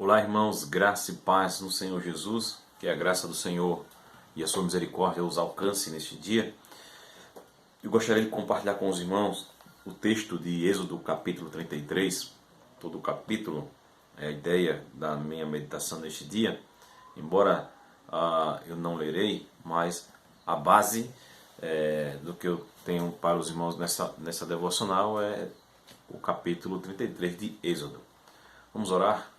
Olá, irmãos, graça e paz no Senhor Jesus, que a graça do Senhor e a sua misericórdia os alcance neste dia. Eu gostaria de compartilhar com os irmãos o texto de Êxodo capítulo 33, todo o capítulo é a ideia da minha meditação neste dia, embora eu não lerei, mas a base do que eu tenho para os irmãos nessa devocional é o capítulo 33 de Êxodo. Vamos orar?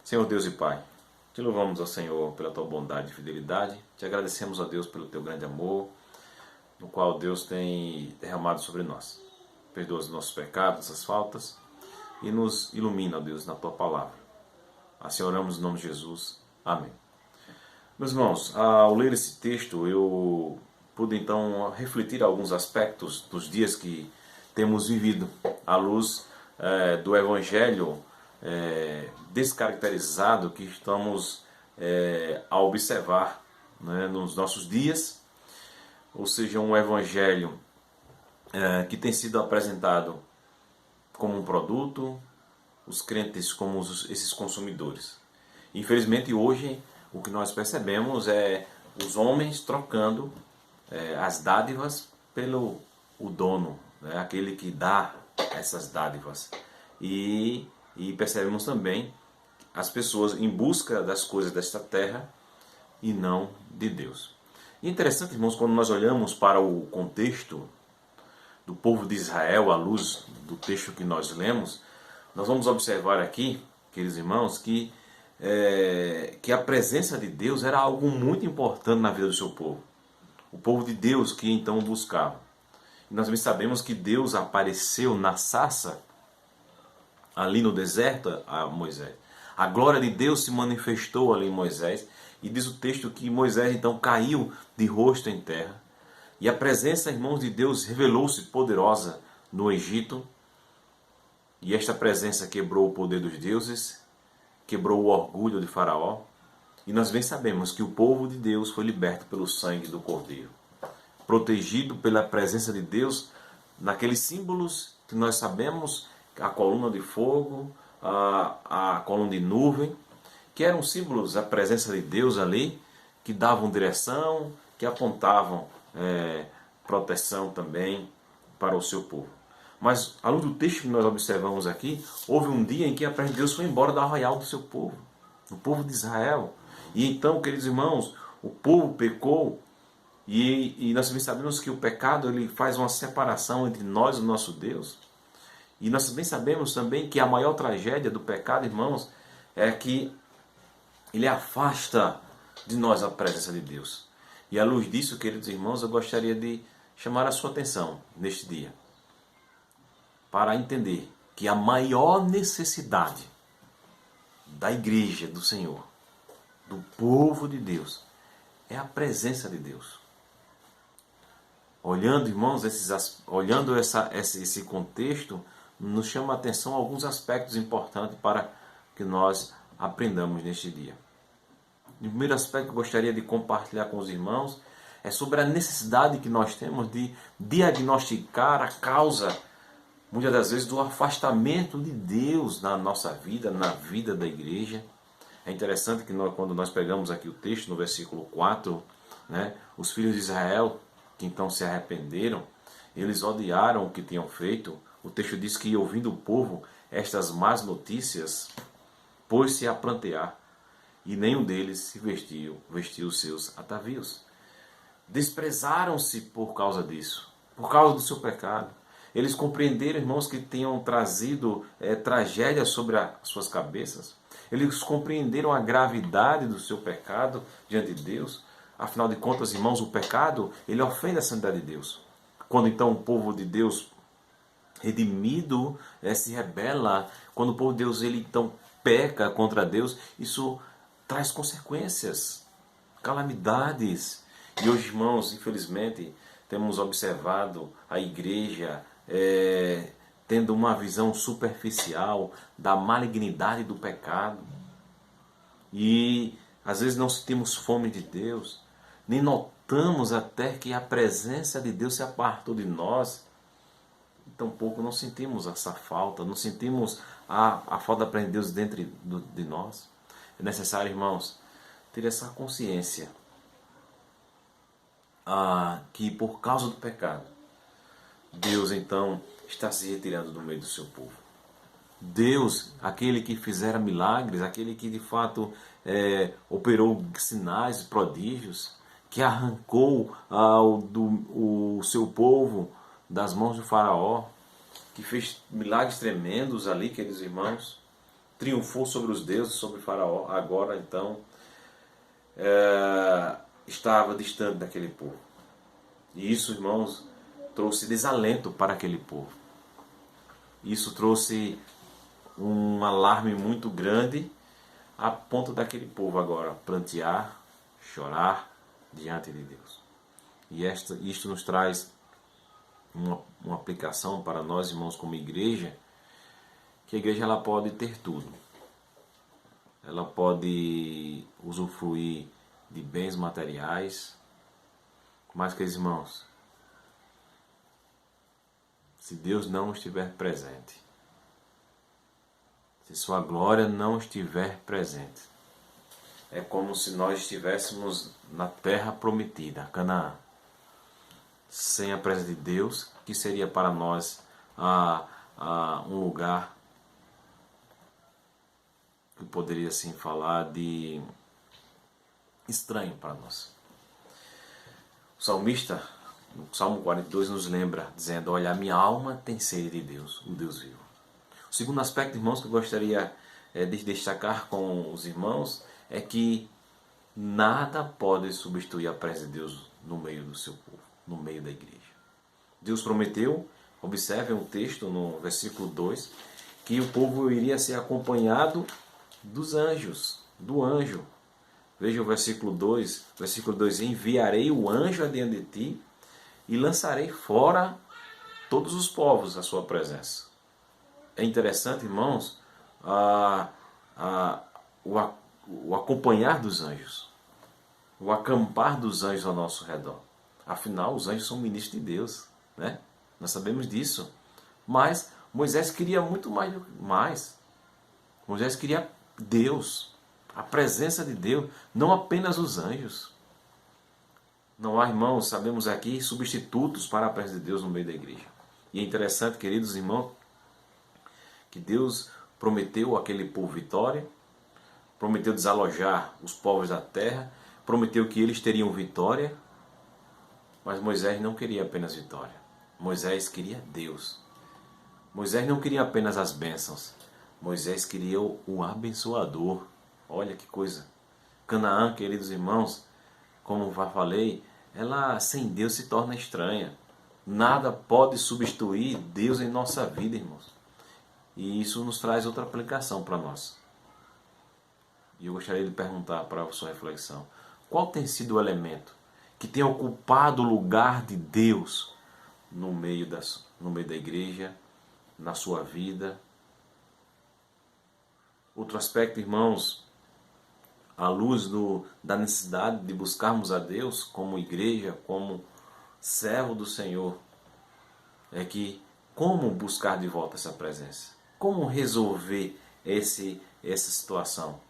Senhor Deus e Pai, te louvamos, ó Senhor, pela tua bondade e fidelidade. Te agradecemos, ó Deus, pelo teu grande amor, no qual Deus tem derramado sobre nós. Perdoa os nossos pecados, nossas faltas e nos ilumina, ó Deus, na tua palavra. Assim oramos em nome de Jesus. Amém. Meus irmãos, ao ler esse texto, eu pude então refletir alguns aspectos dos dias que temos vivido, à luz do Evangelho descaracterizado que estamos a observar, né, nos nossos dias, ou seja, um evangelho que tem sido apresentado como um produto, os crentes como esses consumidores. Infelizmente hoje o que nós percebemos é os homens trocando as dádivas pelo o dono, né, aquele que dá essas dádivas. E percebemos também as pessoas em busca das coisas desta terra e não de Deus. E é interessante, irmãos, quando nós olhamos para o contexto do povo de Israel, à luz do texto que nós lemos, nós vamos observar aqui, queridos irmãos, que a presença de Deus era algo muito importante na vida do seu povo. O povo de Deus que então buscava. E nós bem sabemos que Deus apareceu na sarça ali no deserto a Moisés. A glória de Deus se manifestou ali em Moisés. E diz o texto que Moisés então caiu de rosto em terra. E a presença, irmãos, de Deus revelou-se poderosa no Egito. E esta presença quebrou o poder dos deuses, quebrou o orgulho de Faraó. E nós bem sabemos que o povo de Deus foi liberto pelo sangue do Cordeiro. Protegido pela presença de Deus naqueles símbolos que nós sabemos, a coluna de fogo, a coluna de nuvem, que eram símbolos da presença de Deus ali, que davam direção, que apontavam proteção também para o seu povo. Mas, à luz do texto que nós observamos aqui, houve um dia em que a presença de Deus foi embora do arraial do seu povo, do povo de Israel. E então, queridos irmãos, o povo pecou, e nós também sabemos que o pecado ele faz uma separação entre nós e o nosso Deus. E nós também sabemos também que a maior tragédia do pecado, irmãos, é que ele afasta de nós a presença de Deus. E à luz disso, queridos irmãos, eu gostaria de chamar a sua atenção neste dia para entender que a maior necessidade da igreja do Senhor, do povo de Deus, é a presença de Deus. Olhando, irmãos, olhando esse contexto, nos chama a atenção alguns aspectos importantes para que nós aprendamos neste dia. O primeiro aspecto que eu gostaria de compartilhar com os irmãos é sobre a necessidade que nós temos de diagnosticar a causa, muitas das vezes, do afastamento de Deus na nossa vida, na vida da igreja. É interessante que quando nós pegamos aqui o texto, no versículo 4, né, os filhos de Israel, que então se arrependeram, eles odiaram o que tinham feito. O texto diz que, ouvindo o povo estas más notícias, pôs-se a prantear, e nenhum deles se vestiu os seus atavios. Desprezaram-se por causa disso, por causa do seu pecado. Eles compreenderam, irmãos, que tinham trazido tragédia sobre as suas cabeças. Eles compreenderam a gravidade do seu pecado diante de Deus. Afinal de contas, irmãos, o pecado, ele ofende a santidade de Deus. Quando então o povo de Deus redimido se rebela, quando o povo de Deus ele então peca contra Deus, isso traz consequências, calamidades. E hoje, irmãos, infelizmente, temos observado a igreja tendo uma visão superficial da malignidade do pecado. E às vezes não sentimos fome de Deus, nem notamos até que a presença de Deus se apartou de nós. tampouco não sentimos essa falta, não sentimos a falta da presença de Deus dentro de nós. É necessário, irmãos, ter essa consciência que por causa do pecado, Deus então está se retirando do meio do seu povo. Deus, aquele que fizera milagres, aquele que de fato operou sinais e prodígios, que arrancou o seu povo das mãos do faraó, que fez milagres tremendos ali, queridos irmãos, triunfou sobre os deuses, sobre o faraó, agora então estava distante daquele povo. E isso, irmãos, trouxe desalento para aquele povo. Isso trouxe um alarme muito grande, a ponto daquele povo agora prantear, chorar diante de Deus. E isto nos traz uma aplicação para nós, irmãos, como igreja, que a igreja ela pode ter tudo. Ela pode usufruir de bens materiais, mas, queridos irmãos, se Deus não estiver presente, se sua glória não estiver presente, é como se nós estivéssemos na terra prometida, Canaã, sem a presença de Deus, que seria para nós um lugar que poderia assim falar de estranho para nós. O salmista, no Salmo 42, nos lembra, dizendo: olha, a minha alma tem sede de Deus, o Deus vivo. O segundo aspecto, irmãos, que eu gostaria de destacar com os irmãos é que nada pode substituir a presença de Deus no meio do seu povo, no meio da igreja. Deus prometeu, observem o texto no versículo 2, que o povo iria ser acompanhado dos anjos, do anjo. Veja o versículo 2, enviarei o anjo adiante de ti e lançarei fora todos os povos à sua presença. É interessante, irmãos, o acompanhar dos anjos, o acampar dos anjos ao nosso redor. Afinal, os anjos são ministros de Deus, né? Nós sabemos disso. Mas Moisés queria muito mais. Moisés queria Deus, a presença de Deus, não apenas os anjos. Não há, irmãos, sabemos aqui, substitutos para a presença de Deus no meio da igreja. E é interessante, queridos irmãos, que Deus prometeu àquele povo vitória, prometeu desalojar os povos da terra, prometeu que eles teriam vitória, mas Moisés não queria apenas vitória. Moisés queria Deus. Moisés não queria apenas as bênçãos. Moisés queria o abençoador. Olha que coisa. Canaã, queridos irmãos, como já falei, ela sem Deus se torna estranha. Nada pode substituir Deus em nossa vida, irmãos. E isso nos traz outra aplicação para nós. E eu gostaria de perguntar para a sua reflexão: qual tem sido o elemento que tem ocupado o lugar de Deus no meio da igreja, na sua vida? Outro aspecto, irmãos, à luz da necessidade de buscarmos a Deus como igreja, como servo do Senhor, é que como buscar de volta essa presença? Como resolver essa situação?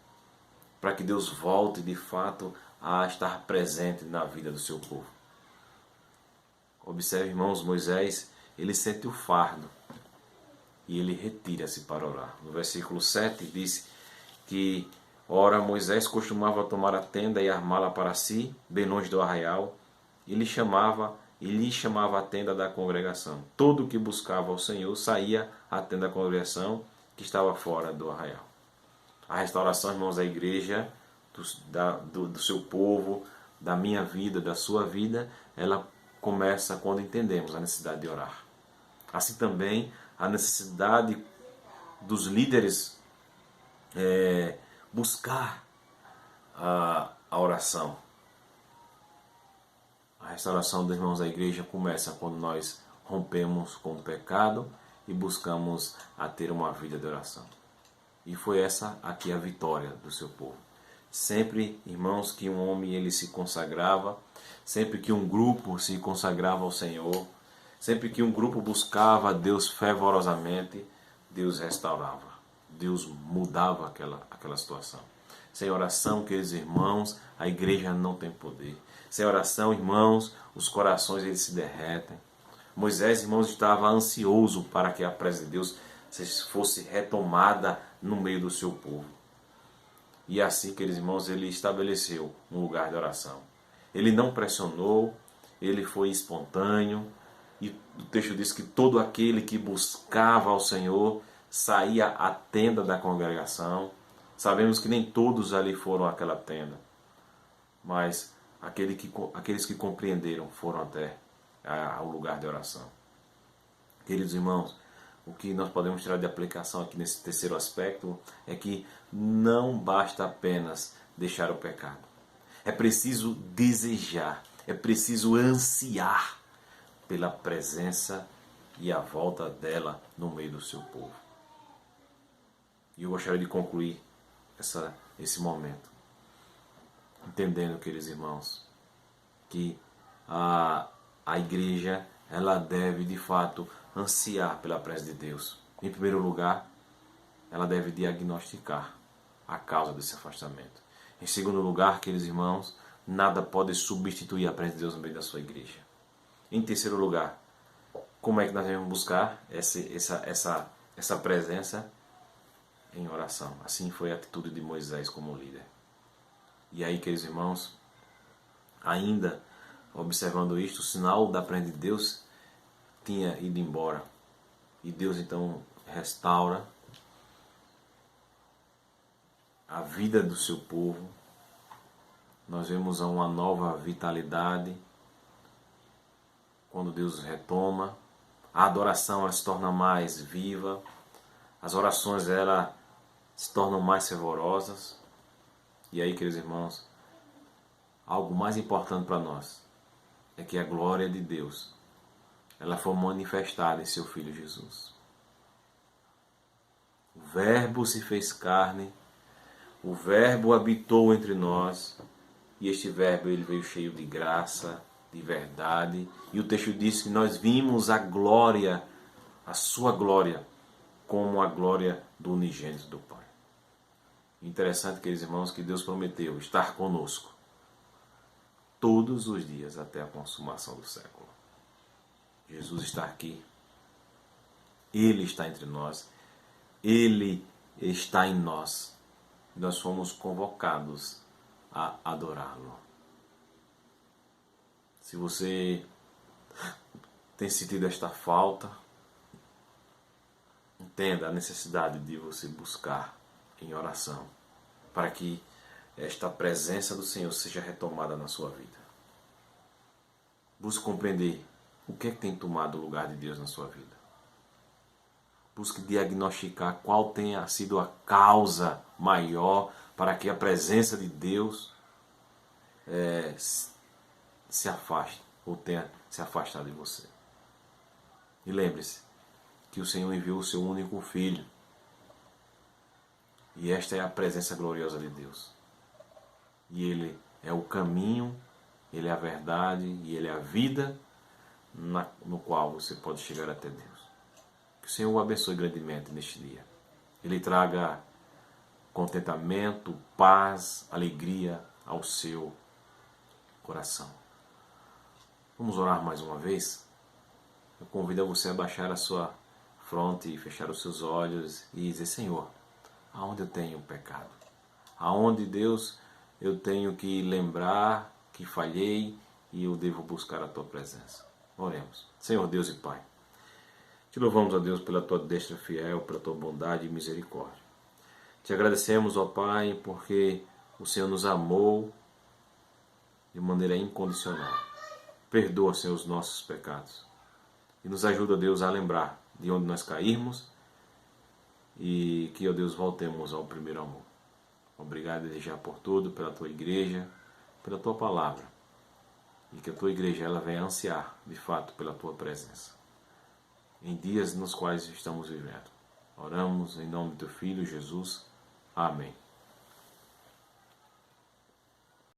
Para que Deus volte de fato a estar presente na vida do seu povo. Observe, irmãos, Moisés, ele sente o fardo e ele retira-se para orar. No versículo 7 diz que, ora, Moisés costumava tomar a tenda e armá-la para si, bem longe do arraial, e lhe chamava a tenda da congregação. Todo o que buscava ao Senhor saía à tenda da congregação, que estava fora do arraial. A restauração, irmãos, da igreja, do seu povo, da minha vida, da sua vida, ela começa quando entendemos a necessidade de orar. Assim também a necessidade dos líderes buscar a oração. A restauração dos irmãos da igreja começa quando nós rompemos com o pecado e buscamos a ter uma vida de oração. E foi essa aqui a vitória do seu povo. Sempre, irmãos, que um homem ele se consagrava, sempre que um grupo se consagrava ao Senhor, Sempre que um grupo buscava a Deus fervorosamente, Deus restaurava, Deus mudava aquela situação. Sem oração, queridos irmãos, a igreja não tem poder. Sem oração, irmãos, os corações eles se derretem. Moisés, irmãos, estava ansioso para que a presença de Deus fosse retomada no meio do seu povo. E assim, queridos irmãos, ele estabeleceu um lugar de oração. Ele não pressionou, ele foi espontâneo. E o texto diz que todo aquele que buscava ao Senhor saía à tenda da congregação. Sabemos que nem todos ali foram àquela tenda, mas aqueles que compreenderam foram até ao lugar de oração. Queridos irmãos, o que nós podemos tirar de aplicação aqui nesse terceiro aspecto é que não basta apenas deixar o pecado. É preciso desejar, é preciso ansiar pela presença e a volta dela no meio do seu povo. E eu gostaria de concluir esse momento, entendendo, queridos irmãos, que a igreja ela deve de fato ansiar pela presença de Deus. Em primeiro lugar, ela deve diagnosticar a causa desse afastamento. Em segundo lugar, queridos irmãos, nada pode substituir a presença de Deus no meio da sua igreja. Em terceiro lugar, como é que nós devemos buscar essa presença? Em oração. Assim foi a atitude de Moisés como líder. E aí, queridos irmãos, ainda observando isto, o sinal da presença de Deus tinha ido embora. E Deus então restaura a vida do seu povo. Nós vemos uma nova vitalidade quando Deus retoma. A adoração ela se torna mais viva. As orações ela se tornam mais fervorosas. E aí, queridos irmãos, algo mais importante para nós é que a glória de Deus ela foi manifestada em seu Filho Jesus. O Verbo se fez carne, o Verbo habitou entre nós, e este Verbo ele veio cheio de graça, de verdade. E o texto diz que nós vimos a glória, a sua glória, como a glória do unigênito do Pai. Interessante, queridos irmãos, que Deus prometeu estar conosco todos os dias até a consumação do século. Jesus está aqui. Ele está entre nós. Ele está em nós. Nós fomos convocados a adorá-lo. Se você tem sentido esta falta, entenda a necessidade de você buscar em oração para que esta presença do Senhor seja retomada na sua vida. Busque compreender o que é que tem tomado o lugar de Deus na sua vida. Busque diagnosticar qual tenha sido a causa maior para que a presença de Deus se afaste ou tenha se afastado de você. E lembre-se que o Senhor enviou o seu único Filho. E esta é a presença gloriosa de Deus. E Ele é o caminho, Ele é a verdade e Ele é a vida no qual você pode chegar até Deus. Que o Senhor o abençoe grandemente neste dia. Ele traga contentamento, paz, alegria ao seu coração. Vamos orar mais uma vez? Eu convido você a baixar a sua fronte e fechar os seus olhos e dizer: Senhor, aonde eu tenho pecado? Aonde, Deus, eu tenho que lembrar que falhei e eu devo buscar a Tua presença? Oremos. Senhor Deus e Pai, te louvamos, ó Deus, pela Tua destra fiel, pela Tua bondade e misericórdia. Te agradecemos, ó Pai, porque o Senhor nos amou de maneira incondicional. Perdoa, Senhor, os nossos pecados. E nos ajuda, Deus, a lembrar de onde nós caímos e que, ó Deus, voltemos ao primeiro amor. Obrigado a desejar por tudo, pela Tua igreja, pela Tua palavra. E que a Tua igreja ela venha ansiar, de fato, pela Tua presença. Em dias nos quais estamos vivendo. Oramos em nome do Teu Filho, Jesus. Amém.